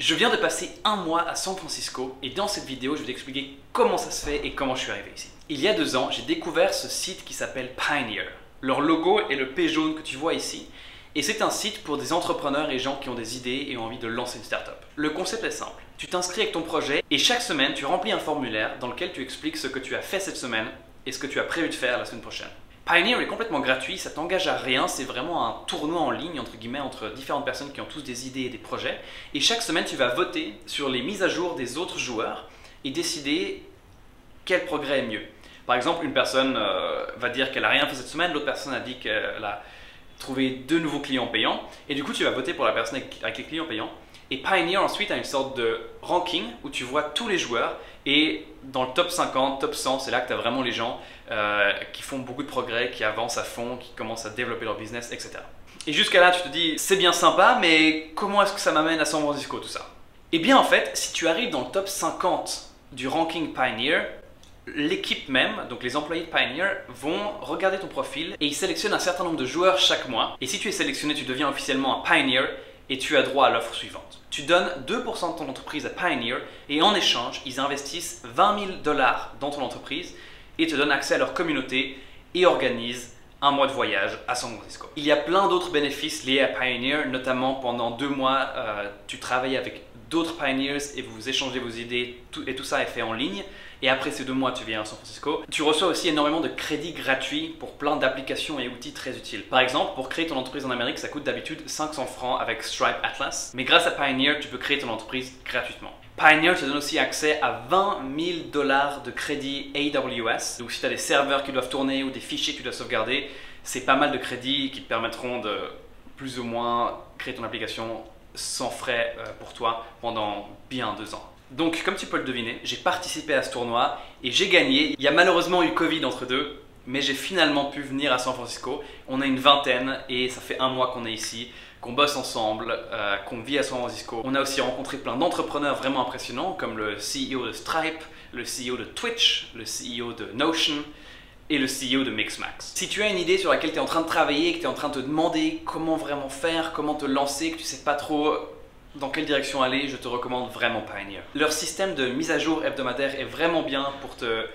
Je viens de passer un mois à San Francisco et dans cette vidéo, je vais t'expliquer comment ça se fait et comment je suis arrivé ici. Il y a 2 ans, j'ai découvert ce site qui s'appelle Pioneer. Leur logo est le P jaune que tu vois ici et c'est un site pour des entrepreneurs et gens qui ont des idées et ont envie de lancer une startup. Le concept est simple. Tu t'inscris avec ton projet et chaque semaine, tu remplis un formulaire dans lequel tu expliques ce que tu as fait cette semaine et ce que tu as prévu de faire la semaine prochaine. Pioneer est complètement gratuit, ça t'engage à rien, c'est vraiment un tournoi en ligne entre guillemets entre différentes personnes qui ont tous des idées et des projets. Et chaque semaine, tu vas voter sur les mises à jour des autres joueurs et décider quel progrès est mieux. Par exemple, une personne va dire qu'elle n'a rien fait cette semaine, l'autre personne a dit qu'elle a trouvé 2 nouveaux clients payants. Et du coup, tu vas voter pour la personne avec les clients payants. Et Pioneer ensuite a une sorte de ranking où tu vois tous les joueurs et dans le top 50, top 100, c'est là que tu as vraiment les gens qui font beaucoup de progrès, qui avancent à fond, qui commencent à développer leur business, etc. Et jusqu'à là, tu te dis, c'est bien sympa, mais comment est-ce que ça m'amène à San Francisco tout ça? Eh bien en fait, si tu arrives dans le top 50 du ranking Pioneer, l'équipe même, donc les employés de Pioneer, vont regarder ton profil et ils sélectionnent un certain nombre de joueurs chaque mois. Et si tu es sélectionné, tu deviens officiellement un Pioneer et tu as droit à l'offre suivante. Tu donnes 2% de ton entreprise à Pioneer et en échange, ils investissent $20 000 dans ton entreprise et te donnent accès à leur communauté et organisent un mois de voyage à San Francisco. Il y a plein d'autres bénéfices liés à Pioneer, notamment pendant 2 mois, tu travailles avec d'autres Pioneers et vous échangez vos idées et tout ça est fait en ligne. Et après ces 2 mois, tu viens à San Francisco. Tu reçois aussi énormément de crédits gratuits pour plein d'applications et outils très utiles. Par exemple, pour créer ton entreprise en Amérique, ça coûte d'habitude 500 francs avec Stripe Atlas. Mais grâce à Pioneer, tu peux créer ton entreprise gratuitement. Pioneer te donne aussi accès à $20 000 de crédit AWS. Donc si tu as des serveurs qui doivent tourner ou des fichiers que tu dois sauvegarder, c'est pas mal de crédits qui te permettront de plus ou moins créer ton application sans frais pour toi pendant bien 2 ans. Donc comme tu peux le deviner, j'ai participé à ce tournoi et j'ai gagné. Il y a malheureusement eu Covid entre deux, mais j'ai finalement pu venir à San Francisco. On est une vingtaine et ça fait un mois qu'on est ici, qu'on bosse ensemble, qu'on vit à San Francisco. On a aussi rencontré plein d'entrepreneurs vraiment impressionnants comme le CEO de Stripe, le CEO de Twitch, le CEO de Notion et le CEO de Mixmax. Si tu as une idée sur laquelle tu es en train de travailler, que tu es en train de te demander comment vraiment faire, comment te lancer, que tu ne sais pas trop dans quelle direction aller, je te recommande vraiment Pioneer. Leur système de mise à jour hebdomadaire est vraiment bien pour te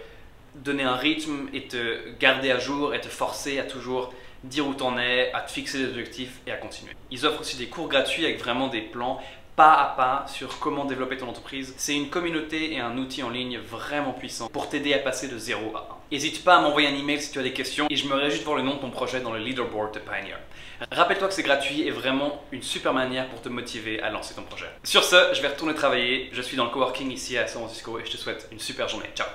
donner un rythme et te garder à jour et te forcer à toujours dire où t'en es, à te fixer des objectifs et à continuer. Ils offrent aussi des cours gratuits avec vraiment des plans pas à pas sur comment développer ton entreprise. C'est une communauté et un outil en ligne vraiment puissant pour t'aider à passer de 0 à 1. N'hésite pas à m'envoyer un email si tu as des questions et je me réjouis de voir le nom de ton projet dans le leaderboard de Pioneer. Rappelle-toi que c'est gratuit et vraiment une super manière pour te motiver à lancer ton projet. Sur ce, je vais retourner travailler. Je suis dans le coworking ici à San Francisco et je te souhaite une super journée. Ciao!